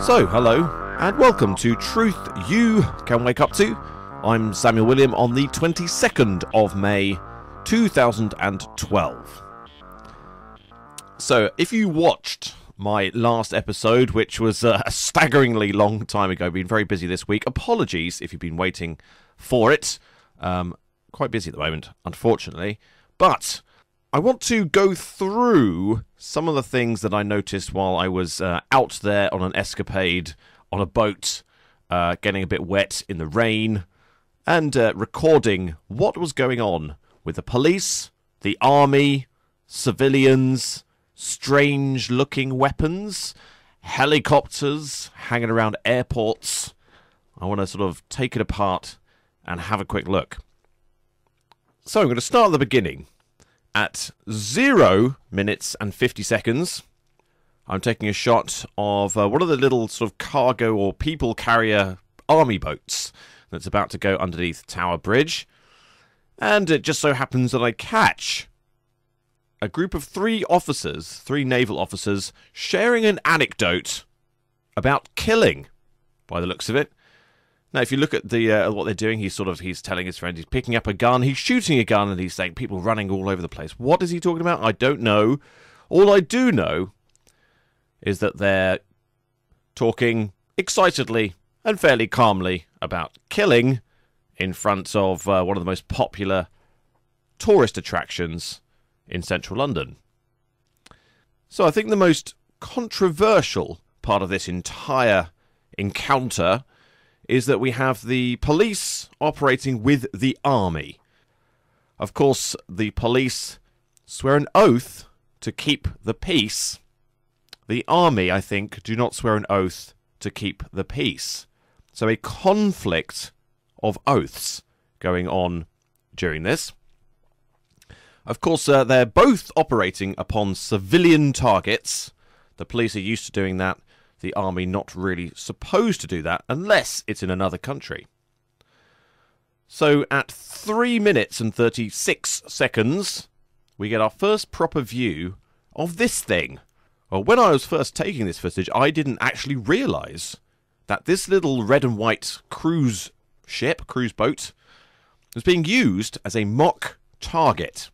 So, hello, and welcome to Truth You Can Wake Up To. I'm Samuel William on the 22nd of May, 2012. So, if you watched my last episode, which was a staggeringly long time ago, been very busy this week, apologies if you've been waiting for it. Quite busy at the moment, unfortunately, but I want to go through some of the things that I noticed while I was out there on an escapade on a boat, getting a bit wet in the rain, and recording what was going on with the police, the army, civilians, strange-looking weapons, helicopters hanging around airports. I want to sort of take it apart and have a quick look. So I'm going to start at the beginning. At 0 minutes and 50 seconds, I'm taking a shot of one of the little sort of cargo or people carrier army boats that's about to go underneath Tower Bridge. And it just so happens that I catch a group of three naval officers, sharing an anecdote about killing, by the looks of it. Now, if you look at the what they're doing, he's telling his friend he's picking up a gun, he's shooting a gun, and he's saying people running all over the place. What is he talking about? I don't know. All I do know is that they're talking excitedly and fairly calmly about killing in front of one of the most popular tourist attractions in central London. So I think the most controversial part of this entire encounter is that we have the police operating with the army. Of course, the police swear an oath to keep the peace. The army, I think, do not swear an oath to keep the peace. So a conflict of oaths going on during this. Of course, they're both operating upon civilian targets. The police are used to doing that. The army not really supposed to do that unless it's in another country. So at 3 minutes and 36 seconds, we get our first proper view of this thing. Well, when I was first taking this footage, I didn't actually realise that this little red and white cruise boat, was being used as a mock target.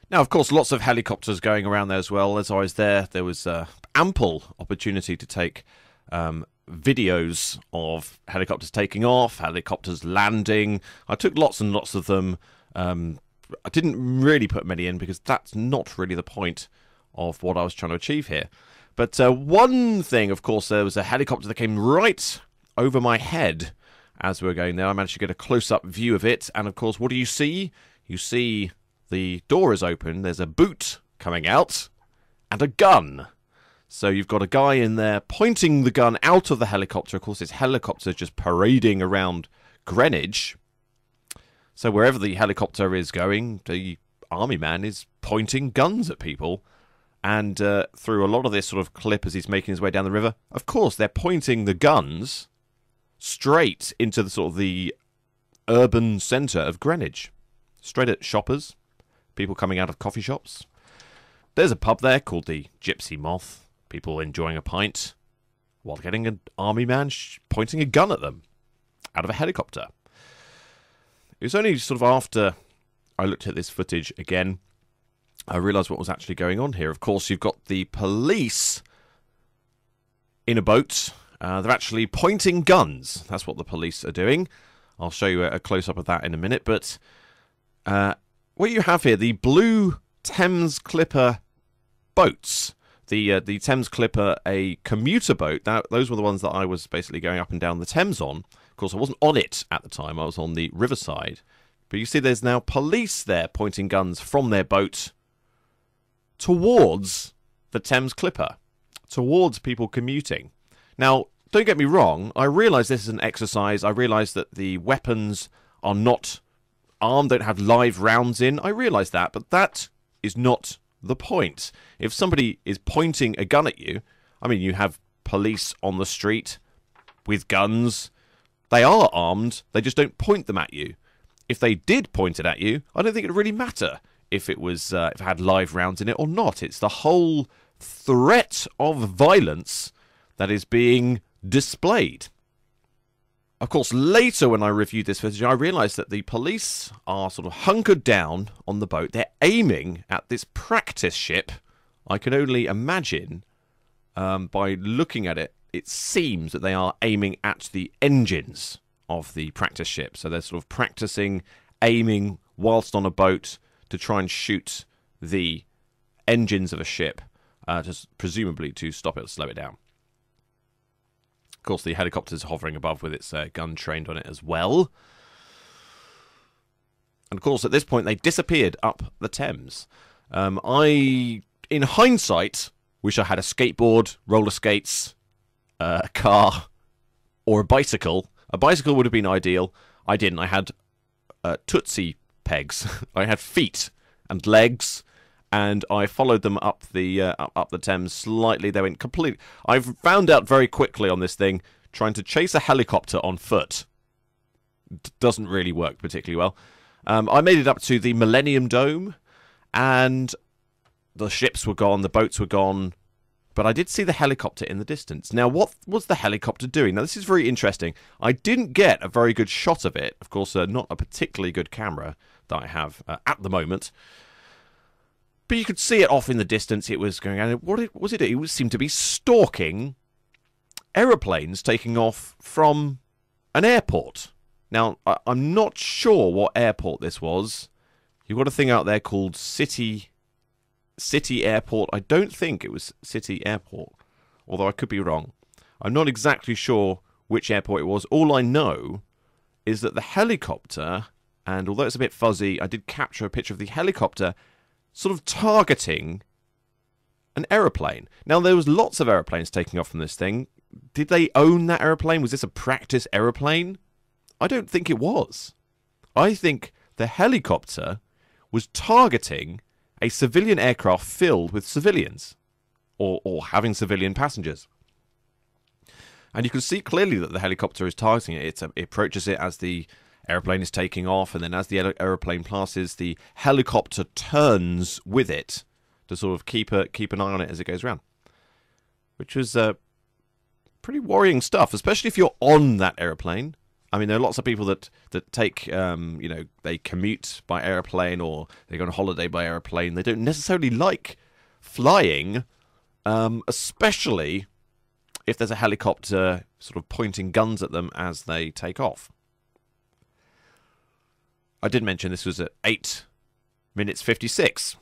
Now, of course, lots of helicopters going around there as well. As I was there was ample opportunity to take videos of helicopters taking off, helicopters landing. I took lots and lots of them. I didn't really put many in because that's not really the point of what I was trying to achieve here. But one thing, of course, there was a helicopter that came right over my head as we were going there. I managed to get a close-up view of it. And, of course, what do you see? You see the door is open, there's a boot coming out, and a gun. So you've got a guy in there pointing the gun out of the helicopter. Of course, this helicopter is just parading around Greenwich. So wherever the helicopter is going, the army man is pointing guns at people. And through a lot of this sort of clip as he's making his way down the river, of course, they're pointing the guns straight into the sort of the urban centre of Greenwich. Straight at shoppers. People coming out of coffee shops. There's a pub there called the Gypsy Moth. People enjoying a pint while getting an army man pointing a gun at them out of a helicopter. It was only sort of after I looked at this footage again, I realised what was actually going on here. Of course, you've got the police in a boat. They're actually pointing guns. That's what the police are doing. I'll show you a close-up of that in a minute, but what you have here, the blue Thames Clipper boats, the Thames Clipper, a commuter boat. Now, those were the ones that I was basically going up and down the Thames on. Of course, I wasn't on it at the time. I was on the riverside. But you see there's now police there pointing guns from their boat towards the Thames Clipper, towards people commuting. Now, don't get me wrong. I realise this is an exercise. I realise that the weapons are not armed, don't have live rounds in. I realise that, but that is not the point. If somebody is pointing a gun at you, I mean, you have police on the street with guns. They are armed. They just don't point them at you. If they did point it at you, I don't think it would really matter if it was if it had live rounds in it or not. It's the whole threat of violence that is being displayed. Of course, later when I reviewed this footage, I realised that the police are sort of hunkered down on the boat. They're aiming at this practice ship. I can only imagine, by looking at it, it seems that they are aiming at the engines of the practice ship. So they're sort of practicing aiming whilst on a boat to try and shoot the engines of a ship, presumably to stop it or slow it down. Of course, the helicopter's hovering above with its gun trained on it as well. And of course, at this point, they disappeared up the Thames. I, in hindsight, wish I had a skateboard, roller skates, a car, or a bicycle. A bicycle would have been ideal. I didn't. I had Tootsie pegs. I had feet and legs, and I followed them up the Thames slightly. They went completely. I've found out very quickly on this thing, trying to chase a helicopter on foot doesn't really work particularly well. I made it up to the Millennium Dome, and the ships were gone, the boats were gone, but I did see the helicopter in the distance. Now, what was the helicopter doing? Now, this is very interesting. I didn't get a very good shot of it. Of course, not a particularly good camera that I have at the moment. But you could see it off in the distance. It was going, and what was it? It seemed to be stalking aeroplanes taking off from an airport. Now, I'm not sure what airport this was. You've got a thing out there called City Airport. I don't think it was City Airport, although I could be wrong. I'm not exactly sure which airport it was. All I know is that the helicopter, and although it's a bit fuzzy, I did capture a picture of the helicopter sort of targeting an aeroplane. Now, there was lots of aeroplanes taking off from this thing. Did they own that aeroplane? Was this a practice aeroplane? I don't think it was. I think the helicopter was targeting a civilian aircraft filled with civilians, or having civilian passengers. And you can see clearly that the helicopter is targeting it. It approaches it as the aeroplane is taking off, and then as the aeroplane passes, the helicopter turns with it to sort of keep an eye on it as it goes around. Which was pretty worrying stuff, especially if you're on that aeroplane. I mean, there are lots of people that take, they commute by aeroplane, or they go on holiday by aeroplane. They don't necessarily like flying, especially if there's a helicopter sort of pointing guns at them as they take off. I did mention this was at 8 minutes 56.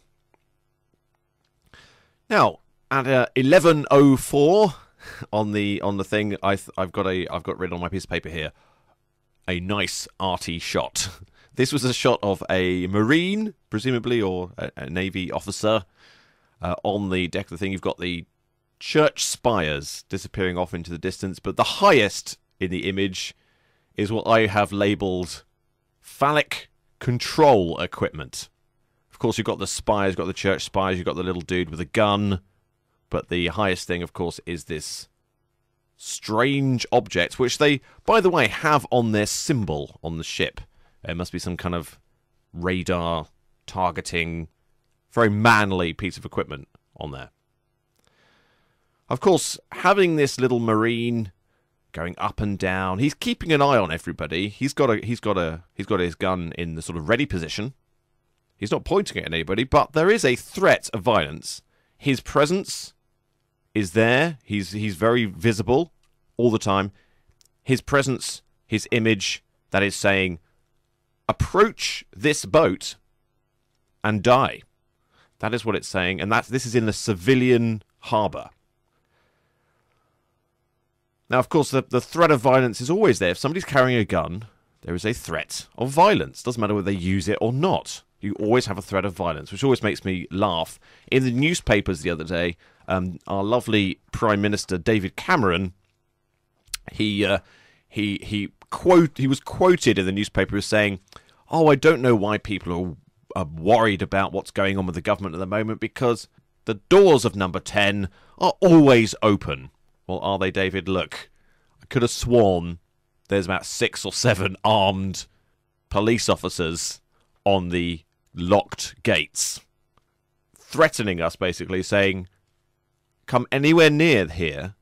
Now, at 11:04 on the thing, I've got written on my piece of paper here, a nice arty shot. This was a shot of a Marine, presumably, or a Navy officer on the deck of the thing. You've got the church spires disappearing off into the distance, but the highest in the image is what I have labelled phallic control equipment. Of course, you've got the spires, you've got the church spires, you've got the little dude with a gun, but the highest thing, of course, is this strange object, which they, by the way, have on their symbol on the ship. It must be some kind of radar targeting, very manly piece of equipment on there. Of course, having this little Marine going up and down, he's keeping an eye on everybody. He's got his gun in the sort of ready position. He's not pointing it at anybody, but there is a threat of violence. His presence is there. He's very visible all the time. His presence, his image, that is saying, approach this boat and die. That is what it's saying, and this is in the civilian harbour. Now, of course, the threat of violence is always there. If somebody's carrying a gun, there is a threat of violence. Doesn't matter whether they use it or not. You always have a threat of violence, which always makes me laugh. In the newspapers the other day, our lovely Prime Minister David Cameron, he was quoted in the newspaper as saying, "Oh, I don't know why people are worried about what's going on with the government at the moment, because the doors of number 10 are always open." Well, are they, David? Look, I could have sworn there's about 6 or 7 armed police officers on the locked gates, threatening us, basically saying, come anywhere near here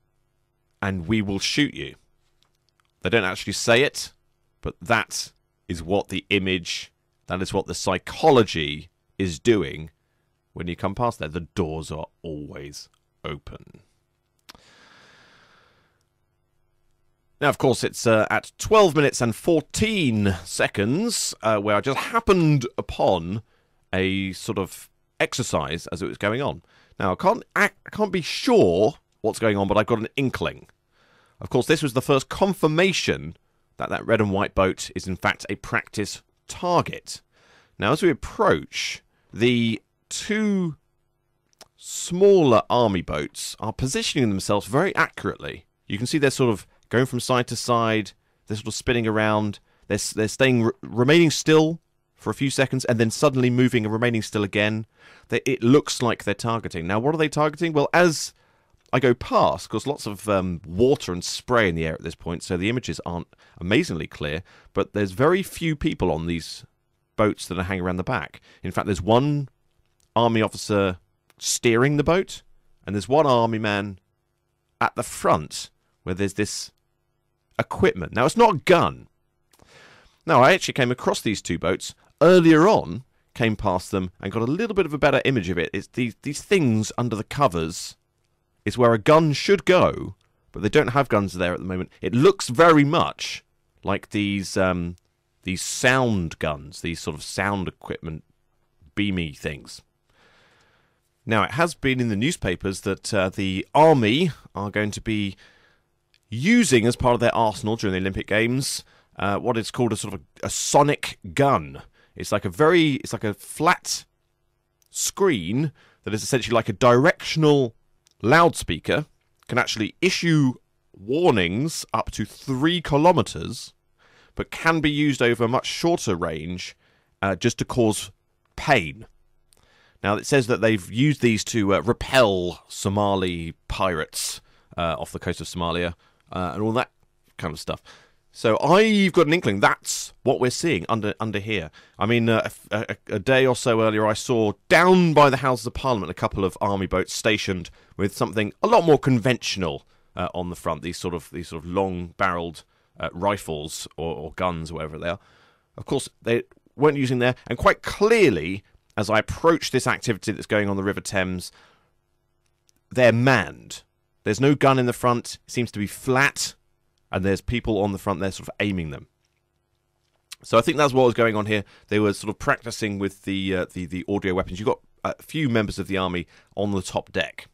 and we will shoot you. They don't actually say it, but that is what the image, that is what the psychology is doing when you come past there. The doors are always open. Now, of course, it's at 12 minutes and 14 seconds where I just happened upon a sort of exercise as it was going on. Now, I can't be sure what's going on, but I've got an inkling. Of course, this was the first confirmation that that red and white boat is in fact a practice target. Now, as we approach, the two smaller army boats are positioning themselves very accurately. You can see they're sort of going from side to side, they're sort of spinning around, they're staying remaining still for a few seconds, and then suddenly moving and remaining still again. It looks like they're targeting. Now, what are they targeting? Well, as I go past, because lots of water and spray in the air at this point, so the images aren't amazingly clear, but there's very few people on these boats that are hanging around the back. In fact, there's one army officer steering the boat, and there's one army man at the front where there's this equipment. Now, it's not a gun. Now, I actually came across these two boats earlier on, came past them, and got a little bit of a better image of it. It's these things under the covers is where a gun should go, but they don't have guns there at the moment. It looks very much like these sound guns, these sort of sound equipment, beamy things. Now, it has been in the newspapers that the army are going to be using as part of their arsenal during the Olympic Games what is called a sort of a sonic gun. It's like a flat screen that is essentially like a directional loudspeaker, can actually issue warnings up to 3 kilometers, but can be used over a much shorter range just to cause pain. Now, it says that they've used these to repel Somali pirates off the coast of Somalia and all that kind of stuff. So I've got an inkling that's what we're seeing under here. I mean, a day or so earlier, I saw down by the Houses of Parliament a couple of army boats stationed with something a lot more conventional on the front. These sort of long-barreled rifles or guns, or whatever they are. Of course, they weren't using there, and quite clearly, as I approach this activity that's going on the River Thames, they're manned. There's no gun in the front. It seems to be flat. And there's people on the front there sort of aiming them. So I think that's what was going on here. They were sort of practicing with the audio weapons. You've got a few members of the army on the top deck.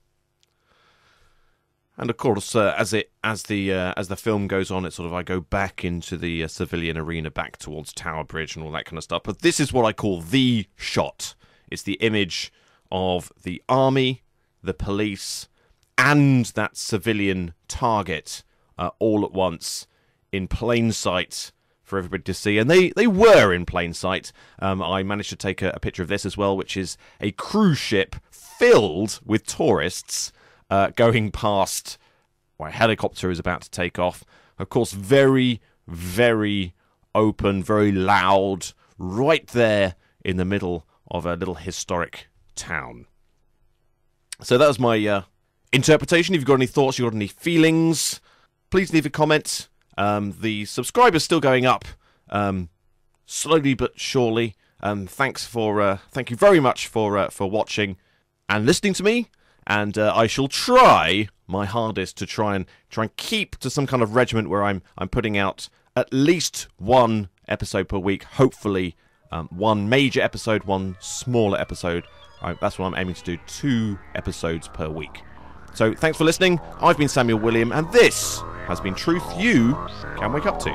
And of course, as the film goes on, it's sort of I go back into the civilian arena, back towards Tower Bridge and all that kind of stuff. But this is what I call the shot. It's the image of the army, the police, and that civilian target all at once in plain sight for everybody to see. And they were in plain sight. I managed to take a picture of this as well, which is a cruise ship filled with tourists going past. A helicopter is about to take off. Of course, very, very open, very loud, right there in the middle of a little historic town. So that was my interpretation. If you've got any thoughts, you've got any feelings, please leave a comment. The subscribers still going up, slowly but surely. Thank you very much for watching and listening to me. And I shall try my hardest to try and keep to some kind of regiment where I'm putting out at least one episode per week. Hopefully, one major episode, one smaller episode. That's what I'm aiming to do. 2 episodes per week. So thanks for listening. I've been Samuel William, and this has been Truth You Can Wake Up To.